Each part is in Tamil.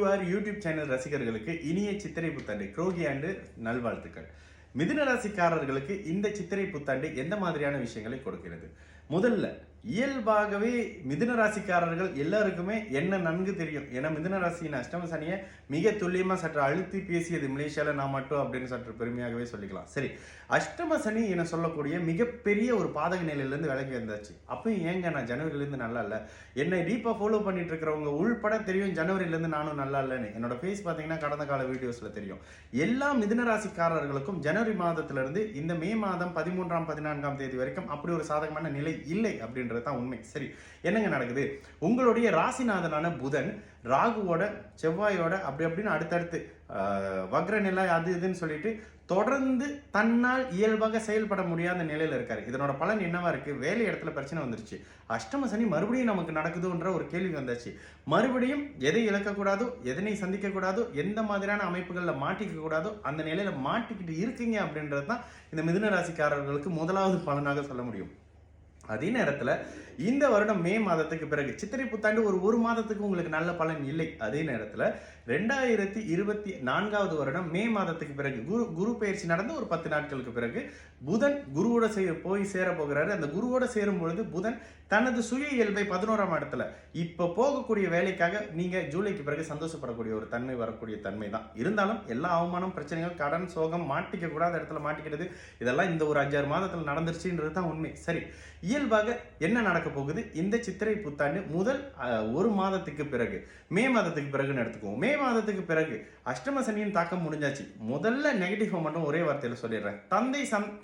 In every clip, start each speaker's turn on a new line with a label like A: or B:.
A: யூஆர் யூடியூப் சேனல் ரசிகர்களுக்கு இனிய சித்திரை புத்தாண்டு குரோகி ஆண்டு நல்வாழ்த்துக்கள். மிதுன ராசிக்காரர்களுக்கு இந்த சித்திரை புத்தாண்டு எந்த மாதிரியான விஷயங்களை கொடுக்கிறது? முதல்ல இயல்பாகவே மிதுன ராசிக்காரர்கள் எல்லாருக்குமே என்ன நன்கு தெரியும். ஏன்னா மிதுன ராசியின் அஷ்டம சனியை மிக துல்லியமா சற்று அழுத்தி பேசியது மலேசியால நான் மட்டும் அப்படின்னு சற்று பெருமையாகவே சொல்லிக்கலாம். சரி, அஷ்டம சனி என சொல்லக்கூடிய மிகப்பெரிய ஒரு பாதக நிலையிலிருந்து விலகி வந்தாச்சு. அப்பயும் ஏங்க நான் ஜனவரியிலேருந்து நல்லா இல்லை, என்னை டீப்பா ஃபாலோ பண்ணிட்டு இருக்கிறவங்க உள்பட தெரியும் ஜனவரியிலேருந்து நானும் நல்லா இல்லைன்னு. என்னோட ஃபேஸ் பார்த்தீங்கன்னா கடந்த கால வீடியோஸ்ல தெரியும். எல்லா மிதுன ராசிக்காரர்களுக்கும் ஜனவரி மாதத்திலிருந்து இந்த மே மாதம் 13ஆம் 14ஆம் தேதி வரைக்கும் அப்படி ஒரு சாதகமான நிலை இல்லை அப்படின்றது தான் உண்மை. சரி, என்னங்க நடக்குது? உங்களுடைய ராசிநாதனான புதன் ராகுவோட செவ்வாயோட அப்படி அப்படின்னு அடுத்தடுத்து வக்ர நிலை அது இதுன்னு சொல்லிட்டு தொடர்ந்து தன்னால் இயல்பாக செயல்பட முடியாத நிலையில இருக்காரு. இதனோட பலன் என்னவா இருக்கு? வேலை இடத்துல பிரச்சனை வந்துருச்சு. அஷ்டம சனி மறுபடியும் நமக்கு நடக்குதுன்ற ஒரு கேள்வி வந்தாச்சு. மறுபடியும் எதை இழக்கக்கூடாதோ, எதனை சந்திக்க கூடாதோ, எந்த மாதிரியான அமைப்புகள்ல மாட்டிக்க கூடாதோ அந்த நிலையில மாட்டிக்கிட்டு இருக்கீங்க அப்படின்றது தான் இந்த மிதுன ராசிக்காரர்களுக்கு முதலாவது பலனாக சொல்ல முடியும். அதே நேரத்துல இந்த வருடம் மே மாதத்துக்கு பிறகு சித்திரை புத்தாண்டு ஒரு மாதத்துக்கு உங்களுக்கு நல்ல பலன் இல்லை. அதே நேரத்துல 2024 வருடம் மே மாதத்துக்கு பிறகு குரு பயிற்சி நடந்த ஒரு 10 நாட்களுக்கு பிறகு புதன் குருவோட போய் சேர போகிறாரு. அந்த குருவோட சேரும் பொழுது புதன் தனது சுய இயல்பை 11ஆம் இடத்துல இப்ப போகக்கூடிய வேலைக்காக நீங்க ஜூலைக்கு பிறகு சந்தோஷப்படக்கூடிய ஒரு தன்மை வரக்கூடிய தன்மை தான். இருந்தாலும் எல்லா அவமானம், பிரச்சனைகள், கடன், சோகம், மாட்டிக்க கூடாத இடத்துல மாட்டிக்கிறது இதெல்லாம் இந்த ஒரு 5-6 மாதத்துல நடந்துருச்சுன்றது தான் உண்மை. சரி, இயல்பாக என்ன நடக்க போகுது இந்த சித்திரை புத்தாண்டு முதல் ஒரு மாதத்துக்கு பிறகு, மே மாதத்துக்கு பிறகுன்னு எடுத்துக்குவோம். மே மாதத்துக்கு பிறகு அஷ்டம சனியின் தாக்கம் முடிஞ்சாச்சு. முதல்ல நெகட்டிவ் மட்டும் ஒரே வார்த்தையில சொல்லிடுறேன்.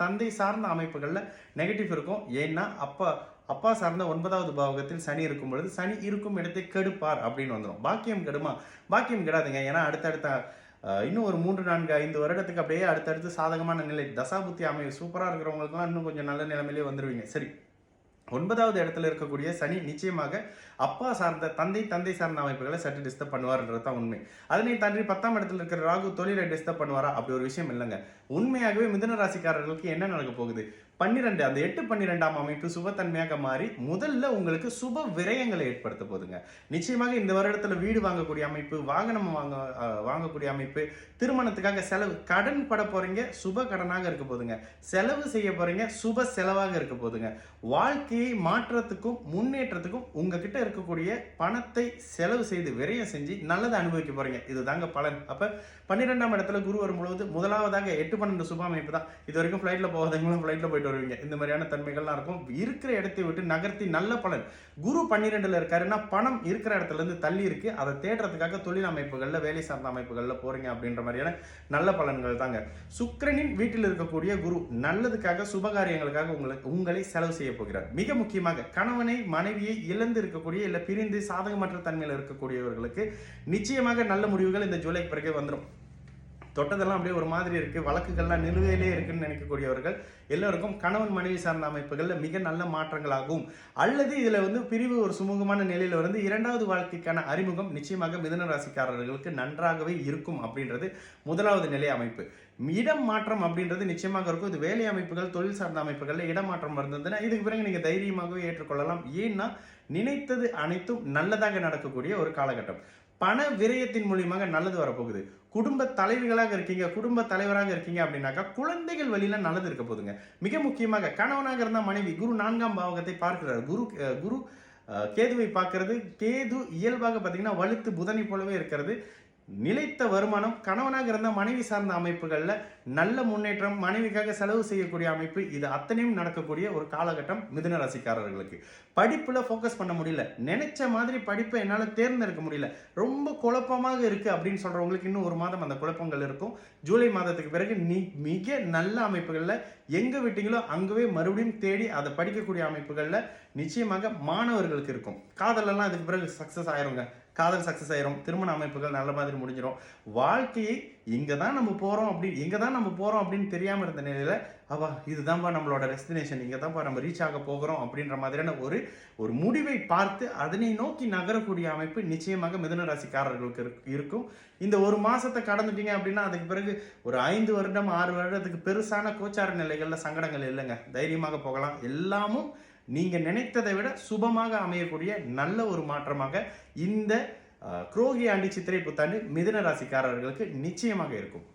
A: தந்தை சார்ந்த அமைப்புகள்ல நெகட்டிவ் இருக்கும். ஏன்னா அப்பா சார்ந்த 9வது பாவகத்தில் சனி இருக்கும் பொழுது சனி இருக்கும் இடத்தை கெடுப்பார் அப்படின்னு வந்துடும். பாக்கியம் கெடுமா? பாக்கியம் கெடாதுங்க. ஏன்னா அடுத்தடுத்த இன்னும் ஒரு 3, 4, 5 வருடத்துக்கு அப்படியே அடுத்தடுத்து சாதகமான நிலை தசாபுத்தி அமையும். சூப்பரா இருக்கிறவங்களுக்குலாம் இன்னும் கொஞ்சம் நல்ல நிலைமையிலே வந்துருவீங்க. சரி, 9வது இடத்துல இருக்கக்கூடிய சனி நிச்சயமாக அப்பா சார்ந்த தந்தை சார்ந்த அமைப்புகளை சற்று டிஸ்டர்ப் பண்ணுவார்ன்றது தான் உண்மை. அதனை தாண்டி 10ஆம் இடத்துல இருக்கிற ராகு தொழிலை டிஸ்டர்ப் பண்ணுவாரா? அப்படி ஒரு விஷயம் இல்லைங்க. உண்மையாகவே மிதுன ராசிக்காரர்களுக்கு என்ன நடக்க போகுது? 12 அந்த 8-12ஆம் அமைப்பு சுபத்தன்மையாக மாறி முதல்ல உங்களுக்கு சுப விரயங்களை ஏற்படுத்த போதுங்க. நிச்சயமாக இந்த வருடத்துல வீடு வாங்கக்கூடிய அமைப்பு, வாகனம் வாங்கக்கூடிய அமைப்பு, திருமணத்துக்காக செலவு, கடன் பட போறீங்க, சுப கடனாக இருக்க போதுங்க. செலவு செய்ய போறீங்க, சுப செலவாக இருக்க போதுங்க. வாழ்க்கையை மாற்றத்துக்கும் முன்னேற்றத்துக்கும் உங்ககிட்ட இருக்கக்கூடிய பணத்தை செலவு செய்து விரயம் செஞ்சு நல்லதை அனுபவிக்க போறீங்க. இதுதாங்க பலன். அப்ப 12ஆம் இடத்துல குரு வரும்பொழுது முதலாவதாக 8-12 சுப அமைப்பு தான். இது வரைக்கும் ஃபிளைட்ல போகாதவங்களும் ஃபிளைட்ல போயிட்டு வருவீங்க. இந்த மாதிரியான தன்மைகள்லாம் இருக்கும். இருக்கிற இடத்தை விட்டு நகர்த்தி நல்ல பலன். குரு 12ல இருக்காருன்னா பணம் இருக்கிற இடத்துல இருந்து தள்ளி இருக்கு. அதை தேடுறதுக்காக தொழில் அமைப்புகள்ல, வேலை சார்ந்த அமைப்புகள்ல போறீங்க அப்படின்ற மாதிரியான நல்ல பலன்கள் தாங்க. சுக்கிரனின் வீட்டில் இருக்கக்கூடிய குரு நல்லதுக்காக சுபகாரியங்களுக்காக உங்களை செலவு செய்ய போகிறார். மிக முக்கியமாக கணவனை மனைவியை இழந்து இருக்கக்கூடிய இல்ல பிரிந்து சாதகமற்ற தன்மையில் இருக்கக்கூடியவர்களுக்கு நிச்சயமாக நல்ல முடிவுகள் இந்த ஜூலைக்கு பிறகு வந்துடும். தொட்டதெல்லாம் அப்படியே ஒரு மாதிரி இருக்கு, வழக்குகள்லாம் நிலுவையிலே இருக்குன்னு நினைக்கக்கூடியவர்கள் எல்லோருக்கும் கணவன் மனைவி சார்ந்த அமைப்புகள்ல மிக நல்ல மாற்றங்களாகும். அல்லது இதுல பிரிவு ஒரு சுமூகமான நிலையில இரண்டாவது வாழ்க்கைக்கான அறிமுகம் நிச்சயமாக மிதுன ராசிக்காரர்களுக்கு நன்றாகவே இருக்கும் அப்படின்றது முதலாவது நிலை அமைப்பு. இடம் மாற்றம் அப்படின்றது நிச்சயமாக இருக்கும். இது வேலை அமைப்புகள், தொழில் சார்ந்த அமைப்புகள்ல இடமாற்றம் இருந்ததுன்னா இதுக்கு பிறகு நீங்க தைரியமாகவே ஏற்றுக்கொள்ளலாம். ஏன்னா நினைத்தது அனைத்தும் நல்லதாக நடக்கக்கூடிய ஒரு காலகட்டம். பண விரயத்தின் மூலியமாக நல்லது வரப்போகுது. குடும்ப தலைவிகளாக இருக்கீங்க, குடும்ப தலைவராக இருக்கீங்க அப்படின்னாக்கா குழந்தைகள் வழியில நல்லது இருக்க போதுங்க. மிக முக்கியமாக கணவனாக இருந்தா மனைவி, குரு 4ஆம் பாவகத்தை பார்க்கிறார். குரு கேதுவை பார்க்கிறது. கேது இயல்பாக பார்த்தீங்கன்னா வலுத்து புதனை போலவே இருக்கிறது. நிலைத்த வருமானம், கணவனாக இருந்த மனைவி சார்ந்த அமைப்புகள்ல நல்ல முன்னேற்றம், மனைவிக்காக செலவு செய்யக்கூடிய அமைப்பு, இது அத்தனையும் நடக்கக்கூடிய ஒரு காலகட்டம் மிதுன ராசிக்காரர்களுக்கு. படிப்புல போக்கஸ் பண்ண முடியல, நினைச்ச மாதிரி படிப்பை என்னால தேர்ந்தெடுக்க முடியல, ரொம்ப குழப்பமாக இருக்கு அப்படின்னு சொல்றவங்களுக்கு இன்னும் ஒரு மாதம் அந்த குழப்பங்கள் இருக்கும். ஜூலை மாதத்துக்கு பிறகு மிக நல்ல அமைப்புகள்ல எங்க விட்டீங்களோ அங்கவே மறுபடியும் தேடி அதை படிக்கக்கூடிய அமைப்புகள்ல நிச்சயமாக மாணவர்களுக்கு இருக்கும். காதல் எல்லாம் இதுக்கு பிறகு சக்சஸ் ஆயிருங்க. காதல் சக்சஸ் ஆயிரும். திருமண அமைப்புகள் நல்ல மாதிரி முடிஞ்சிடும். வாழ்க்கையை எங்க தான் நம்ம போறோம் அப்படின்னு தெரியாம இருந்த நிலையில இதுதான்ப்பா நம்மளோட டெஸ்டினேஷன், இங்க தான்ப்பா நம்ம ரீச் ஆக போகிறோம் அப்படின்ற மாதிரியான ஒரு முடிவை பார்த்து அதனை நோக்கி நகரக்கூடிய அமைப்பு நிச்சயமாக மிதுன ராசிக்காரர்களுக்கு இருக்கும். இந்த ஒரு மாசத்தை கடந்துட்டீங்க அப்படின்னா அதுக்கு பிறகு ஒரு 5 வருடம் 6 வருடத்துக்கு பெருசான கோச்சார நிலைகள்ல சங்கடங்கள் இல்லைங்க. தைரியமாக போகலாம். எல்லாமும் நீங்க நினைத்ததை விட சுபமாக அமையக்கூடிய நல்ல ஒரு மாற்றமாக இந்த குரோகி ஆண்டி சித்திரை புத்தாண்டு மிதுன ராசிக்காரர்களுக்கு நிச்சயமாக இருக்கும்.